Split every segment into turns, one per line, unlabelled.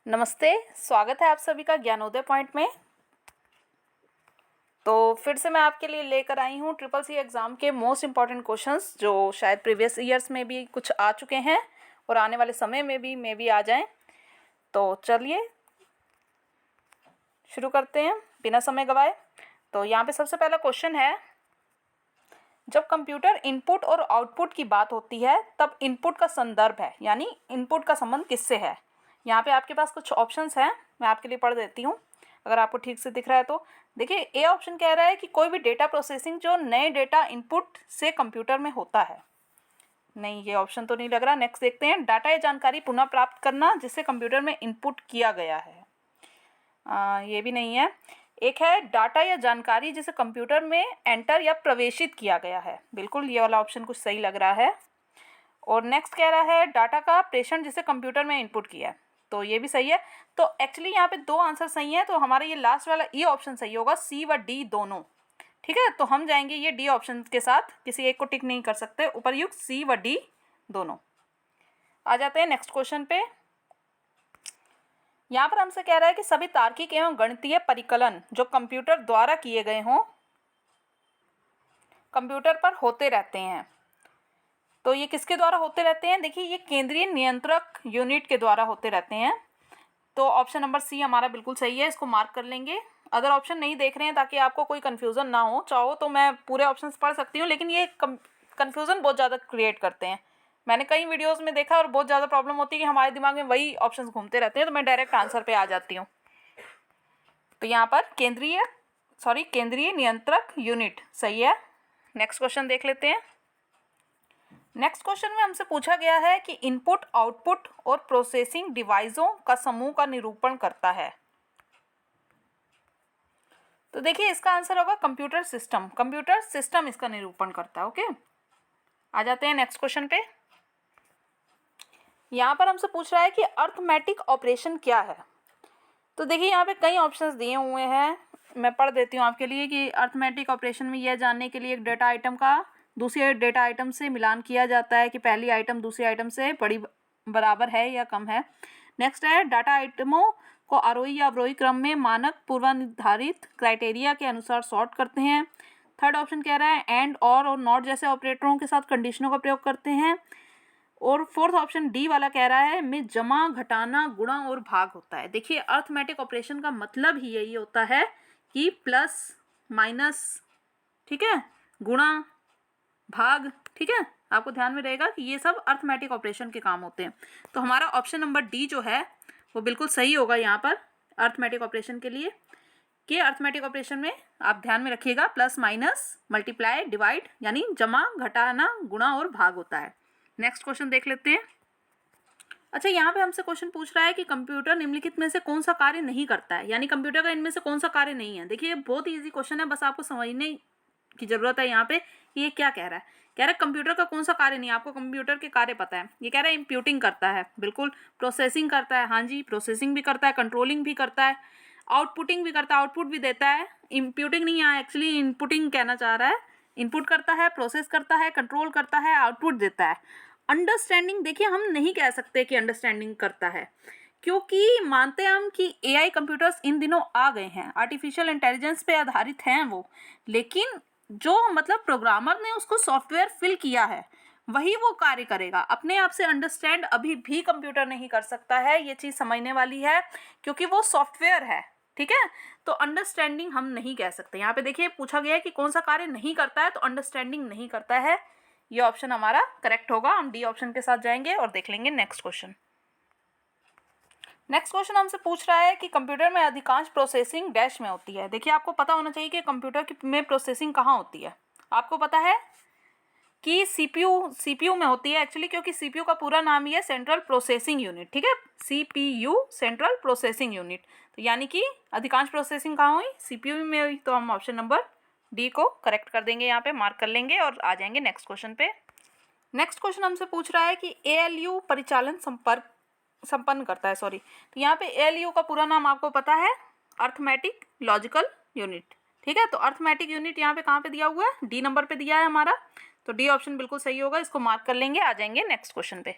नमस्ते, स्वागत है आप सभी का ज्ञानोदय पॉइंट में। तो फिर से मैं आपके लिए लेकर आई हूँ ट्रिपल सी एग्ज़ाम के मोस्ट इम्पॉर्टेंट क्वेश्चंस जो शायद प्रीवियस ईयर्स में भी कुछ आ चुके हैं और आने वाले समय में भी मे बी आ जाएं। तो चलिए शुरू करते हैं बिना समय गवाए। तो यहाँ पे सबसे पहला क्वेश्चन है, जब कंप्यूटर इनपुट और आउटपुट की बात होती है तब इनपुट का संदर्भ है, यानी इनपुट का संबंध किससे है। यहाँ पे आपके पास कुछ ऑप्शंस हैं, मैं आपके लिए पढ़ देती हूँ अगर आपको ठीक से दिख रहा है तो। देखिए, ए ऑप्शन कह रहा है कि कोई भी डेटा प्रोसेसिंग जो नए डेटा इनपुट से कंप्यूटर में होता है। नहीं, ये ऑप्शन तो नहीं लग रहा। नेक्स्ट देखते हैं, डाटा या जानकारी पुनः प्राप्त करना जिससे कंप्यूटर में इनपुट किया गया है। ये भी नहीं है। एक है डाटा या जानकारी जिसे कंप्यूटर में एंटर या प्रवेशित किया गया है। बिल्कुल, ये वाला ऑप्शन कुछ सही लग रहा है। और नेक्स्ट कह रहा है डाटा का प्रेषण जिसे कंप्यूटर में इनपुट किया है, तो ये भी सही है। तो एक्चुअली यहाँ पे दो आंसर सही है, तो हमारा ये लास्ट वाला ई ऑप्शन सही होगा, सी व डी दोनों। ठीक है, तो हम जाएंगे ये डी ऑप्शन के साथ, किसी एक को टिक नहीं कर सकते, उपरयुक्त सी व डी दोनों। आ जाते हैं नेक्स्ट क्वेश्चन पे। यहाँ पर हमसे कह रहा है कि सभी तार्किक एवं गणितीय परिकलन जो कंप्यूटर द्वारा किए गए हों कंप्यूटर पर होते रहते हैं। तो ये किसके द्वारा होते रहते हैं? देखिए, ये केंद्रीय नियंत्रक यूनिट के द्वारा होते रहते हैं। तो ऑप्शन नंबर सी हमारा बिल्कुल सही है, इसको मार्क कर लेंगे। अदर ऑप्शन नहीं देख रहे हैं ताकि आपको कोई कन्फ्यूज़न ना हो। चाहो तो मैं पूरे ऑप्शंस पढ़ सकती हूँ, लेकिन ये कन्फ्यूज़न बहुत ज़्यादा क्रिएट करते हैं। मैंने कई वीडियोस में देखा और बहुत ज़्यादा प्रॉब्लम होती है कि हमारे दिमाग में वही ऑप्शंस घूमते रहते हैं, तो मैं डायरेक्ट आंसर पे आ जाती हूँ। तो यहाँ पर केंद्रीय नियंत्रक यूनिट सही है। नेक्स्ट क्वेश्चन देख लेते हैं। नेक्स्ट क्वेश्चन में हमसे पूछा गया है कि इनपुट, आउटपुट और प्रोसेसिंग डिवाइसों का समूह का निरूपण करता है। तो देखिए, इसका आंसर होगा कंप्यूटर सिस्टम। कंप्यूटर सिस्टम इसका निरूपण करता है। ओके, आ जाते हैं नेक्स्ट क्वेश्चन पे। यहाँ पर हमसे पूछ रहा है कि अर्थमेटिक ऑपरेशन क्या है। तो देखिए, यहाँ पे कई ऑप्शंस दिए हुए हैं, मैं पढ़ देती हूँ आपके लिए कि अर्थमेटिक ऑपरेशन में यह जानने के लिए एक डेटा आइटम का दूसरे डेटा आइटम से मिलान किया जाता है कि पहली आइटम दूसरी आइटम से बड़ी बराबर है या कम है। नेक्स्ट है, डाटा आइटमों को आरोही या अवरोही क्रम में मानक पूर्वनिर्धारित क्राइटेरिया के अनुसार सॉर्ट करते हैं। थर्ड ऑप्शन कह रहा है एंड और नॉट जैसे ऑपरेटरों के साथ कंडीशनों का प्रयोग करते हैं। और फोर्थ ऑप्शन डी वाला कह रहा है में जमा, घटाना, गुणा और भाग होता है। देखिए, अर्थमेटिक ऑपरेशन का मतलब ही यही होता है कि प्लस माइनस, ठीक है, गुणा, भाग, ठीक है। आपको ध्यान में रहेगा कि ये सब अर्थमेटिक ऑपरेशन के काम होते हैं। तो हमारा ऑप्शन नंबर डी जो है वो बिल्कुल सही होगा यहाँ पर अर्थमेटिक ऑपरेशन के लिए। कि अर्थमेटिक ऑपरेशन में आप ध्यान में रखिएगा प्लस माइनस, मल्टीप्लाई, डिवाइड, यानी जमा, घटाना, गुणा और भाग होता है। नेक्स्ट क्वेश्चन देख लेते हैं। अच्छा, यहाँ पे हमसे क्वेश्चन पूछ रहा है कि कंप्यूटर निम्नलिखित में से कौन सा कार्य नहीं करता है, यानी कंप्यूटर का इनमें से कौन सा कार्य नहीं है। देखिए, ये बहुत इजी क्वेश्चन है, बस आपको समझने की जरूरत है यहाँ पे ये क्या कह रहा है। कह रहा है कंप्यूटर का कौन सा कार्य नहीं है। आपको कंप्यूटर के कार्य पता है। ये कह रहा है इंप्यूटिंग करता है, बिल्कुल। प्रोसेसिंग करता है, हाँ जी, प्रोसेसिंग भी करता है। कंट्रोलिंग भी करता है, आउटपुटिंग भी करता है, आउटपुट भी देता है। इंप्यूटिंग नहीं है, एक्चुअली इनपुटिंग कहना चाह रहा है। इनपुट करता है, प्रोसेस करता है, कंट्रोल करता है, आउटपुट देता है। अंडरस्टैंडिंग, देखिए हम नहीं कह सकते कि अंडरस्टैंडिंग करता है, क्योंकि मानते हैं हम कि एआई कंप्यूटर्स इन दिनों आ गए हैं, आर्टिफिशियल इंटेलिजेंस पे आधारित हैं वो, लेकिन जो मतलब प्रोग्रामर ने उसको सॉफ्टवेयर फिल किया है वही वो कार्य करेगा। अपने आप से अंडरस्टैंड अभी भी कंप्यूटर नहीं कर सकता है, ये चीज़ समझने वाली है, क्योंकि वो सॉफ्टवेयर है। ठीक है, तो अंडरस्टैंडिंग हम नहीं कह सकते। यहाँ पे देखिए पूछा गया है कि कौन सा कार्य नहीं करता है, तो अंडरस्टैंडिंग नहीं करता है। ये ऑप्शन हमारा करेक्ट होगा। हम डी ऑप्शन के साथ जाएंगे और देख लेंगे नेक्स्ट क्वेश्चन। नेक्स्ट क्वेश्चन हमसे पूछ रहा है कि कंप्यूटर में अधिकांश प्रोसेसिंग डैश में होती है। देखिए, आपको पता होना चाहिए कि कंप्यूटर में प्रोसेसिंग कहाँ होती है। आपको पता है कि सीपीयू में होती है एक्चुअली, क्योंकि सीपीयू का पूरा नाम ही है सेंट्रल प्रोसेसिंग यूनिट। ठीक है, सीपीयू, सेंट्रल प्रोसेसिंग यूनिट। तो यानी कि अधिकांश प्रोसेसिंग कहाँ हुई? सीपीयू में हुई। तो हम ऑप्शन नंबर डी को करेक्ट कर देंगे, यहाँ पे मार्क कर लेंगे और आ जाएंगे नेक्स्ट क्वेश्चन पे। नेक्स्ट क्वेश्चन हमसे पूछ रहा है कि एएलयू परिचालन संपन्न करता है, तो यहाँ पे एएलयू का पूरा नाम आपको पता है, अर्थमेटिक लॉजिकल यूनिट। ठीक है, तो अर्थमेटिक यूनिट यहाँ पे कहाँ पे दिया हुआ है? डी नंबर पे दिया है हमारा, तो डी ऑप्शन बिल्कुल सही होगा, इसको मार्क कर लेंगे। आ जाएंगे नेक्स्ट क्वेश्चन पे।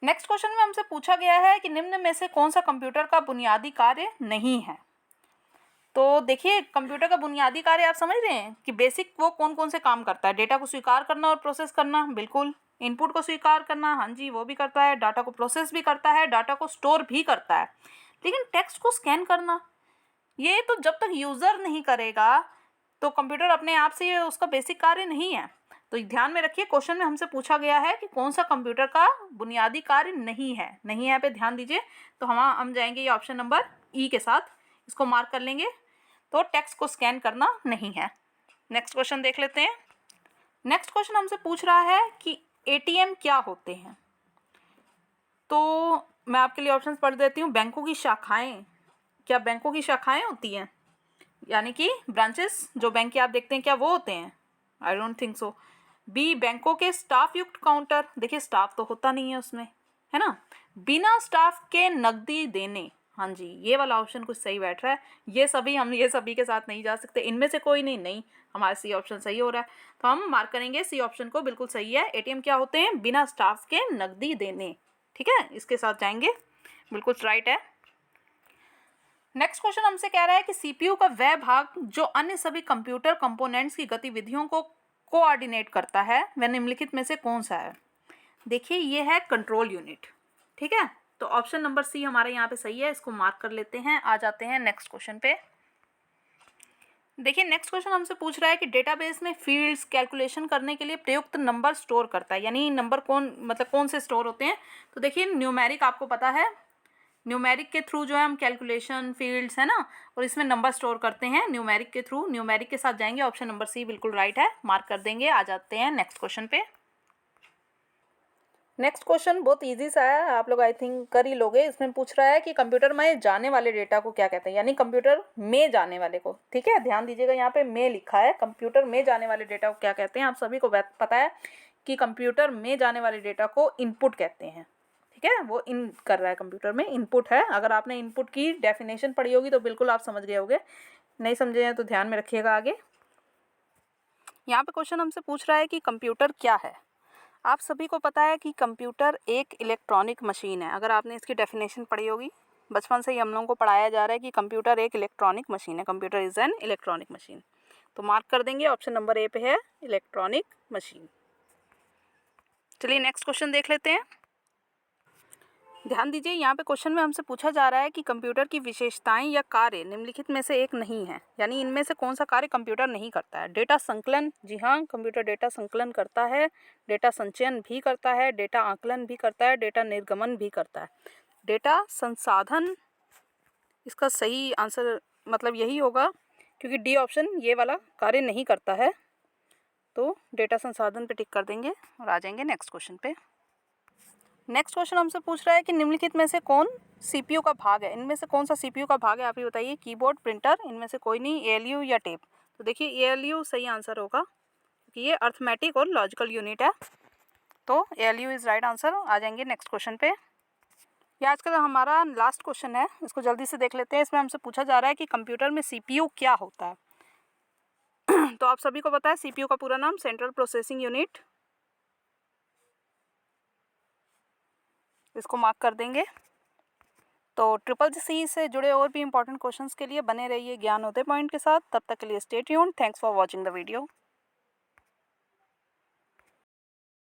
नेक्स्ट क्वेश्चन में हमसे पूछा गया है कि निम्न में से कौन सा कंप्यूटर का बुनियादी कार्य नहीं है। तो देखिए कंप्यूटर का बुनियादी कार्य आप समझ रहे हैं कि बेसिक वो कौन कौन से काम करता है। डेटा को स्वीकार करना और प्रोसेस करना, बिल्कुल। इनपुट को स्वीकार करना, हाँ जी वो भी करता है। डाटा को प्रोसेस भी करता है, डाटा को स्टोर भी करता है। लेकिन टेक्स्ट को स्कैन करना, ये तो जब तक यूज़र नहीं करेगा तो कंप्यूटर अपने आप से ये उसका बेसिक कार्य नहीं है। तो ध्यान में रखिए क्वेश्चन में हमसे पूछा गया है कि कौन सा कंप्यूटर का बुनियादी कार्य नहीं है। नहीं है पे ध्यान दीजिए। तो हम जाएंगे ये ऑप्शन नंबर ई के साथ, इसको मार्क कर लेंगे। तो टेक्स्ट को स्कैन करना नहीं है। नेक्स्ट क्वेश्चन देख लेते हैं। नेक्स्ट क्वेश्चन हमसे पूछ रहा है कि एटीएम क्या होते हैं। तो मैं आपके लिए ऑप्शंस पढ़ देती हूँ। बैंकों की शाखाएं, क्या बैंकों की शाखाएं होती हैं, यानी कि ब्रांचेस जो बैंक के आप देखते हैं, क्या वो होते हैं? I don't think so. B, बैंकों के स्टाफ युक्त काउंटर, देखिए स्टाफ तो होता नहीं है उसमें, है ना। बिना स्टाफ के नकदी देने, हाँ जी ये वाला ऑप्शन कुछ सही बैठ रहा है। ये सभी के साथ नहीं जा सकते, इनमें से कोई नहीं, हमारा सी ऑप्शन सही हो रहा है। तो हम मार्क करेंगे सी ऑप्शन को, बिल्कुल सही है। एटीएम क्या होते हैं? बिना स्टाफ के नकदी देने, ठीक है, इसके साथ जाएंगे, बिल्कुल राइट है। नेक्स्ट क्वेश्चन हमसे कह रहा है कि सीपीयू का वह भाग जो अन्य सभी कंप्यूटर कंपोनेंट्स की गतिविधियों को कोऑर्डिनेट करता है, वह निम्नलिखित में से कौन सा है? देखिए ये है कंट्रोल यूनिट, ठीक है। तो ऑप्शन नंबर सी हमारे यहाँ पे सही है, इसको मार्क कर लेते हैं। आ जाते हैं नेक्स्ट क्वेश्चन पे। देखिए नेक्स्ट क्वेश्चन हमसे पूछ रहा है कि डेटाबेस में फील्ड्स कैलकुलेशन करने के लिए प्रयुक्त नंबर स्टोर करता है, यानी नंबर कौन से स्टोर होते हैं। तो देखिए न्यूमेरिक आपको पता है, न्यूमेरिक के थ्रू जो है हम कैलकुलेशन फील्ड्स है ना, और इसमें नंबर स्टोर करते हैं न्यूमेरिक के थ्रू। न्यूमेरिक के साथ जाएंगे, ऑप्शन नंबर सी बिल्कुल राइट है, मार्क कर देंगे। आ जाते हैं नेक्स्ट क्वेश्चन पे। नेक्स्ट क्वेश्चन बहुत इजी सा है, आप लोग आई थिंक कर ही लोगे। इसमें पूछ रहा है कि कंप्यूटर में जाने वाले डेटा को क्या कहते हैं, यानी कंप्यूटर में जाने वाले को, ठीक है। ध्यान दीजिएगा यहाँ पे में लिखा है, कंप्यूटर में जाने वाले डेटा को क्या कहते हैं। आप सभी को पता है कि कंप्यूटर में जाने वाले डेटा को इनपुट कहते हैं, ठीक है। वो इन कर रहा है, कंप्यूटर में इनपुट है। अगर आपने इनपुट की डेफिनेशन पढ़ी होगी तो बिल्कुल आप समझ गए होगे, नहीं समझे हैं तो ध्यान में रखिएगा आगे। यहाँ पे क्वेश्चन हमसे पूछ रहा है कि कंप्यूटर क्या है। आप सभी को पता है कि कंप्यूटर एक इलेक्ट्रॉनिक मशीन है। अगर आपने इसकी डेफिनेशन पढ़ी होगी, बचपन से ही हम लोगों को पढ़ाया जा रहा है कि कंप्यूटर एक इलेक्ट्रॉनिक मशीन है, computer is an electronic machine. तो मार्क कर देंगे, ऑप्शन नंबर ए पे है इलेक्ट्रॉनिक मशीन। चलिए नेक्स्ट क्वेश्चन देख लेते हैं। ध्यान दीजिए यहाँ पे क्वेश्चन में हमसे पूछा जा रहा है कि कंप्यूटर की विशेषताएं या कार्य निम्नलिखित में से एक नहीं है, यानी इनमें से कौन सा कार्य कंप्यूटर नहीं करता है। डेटा संकलन, जी हाँ कंप्यूटर डेटा संकलन करता है, डेटा संचयन भी करता है, डेटा आकलन भी करता है, डेटा निर्गमन भी करता है। डेटा संसाधन, इसका सही आंसर मतलब यही होगा, क्योंकि डी ऑप्शन ये वाला कार्य नहीं करता है। तो डेटा संसाधन पे टिक कर देंगे और आ जाएंगे नेक्स्ट क्वेश्चन पे। नेक्स्ट क्वेश्चन हमसे पूछ रहा है कि निम्नलिखित में से कौन सीपीयू का भाग है। इनमें से कौन सा सीपीयू का भाग है, आप ही बताइए। कीबोर्ड, प्रिंटर, इनमें से कोई नहीं, एएलयू या टेप। तो देखिए एएलयू सही आंसर होगा, क्योंकि ये अर्थमेटिक और लॉजिकल यूनिट है। तो एएलयू इज़ राइट आंसर। आ जाएंगे नेक्स्ट क्वेश्चन पे। ये आज का हमारा लास्ट क्वेश्चन है, इसको जल्दी से देख लेते हैं। इसमें हमसे पूछा जा रहा है कि कंप्यूटर में सीपीयू क्या होता है। तो आप सभी को पता है सीपीयू का पूरा नाम सेंट्रल प्रोसेसिंग यूनिट, इसको मार्क कर देंगे। तो CCC से जुड़े और भी इंपॉर्टेंट क्वेश्चंस के लिए बने रहिए ज्ञान उदय पॉइंट के साथ। तब तक के लिए stay tuned. Thanks for watching the video.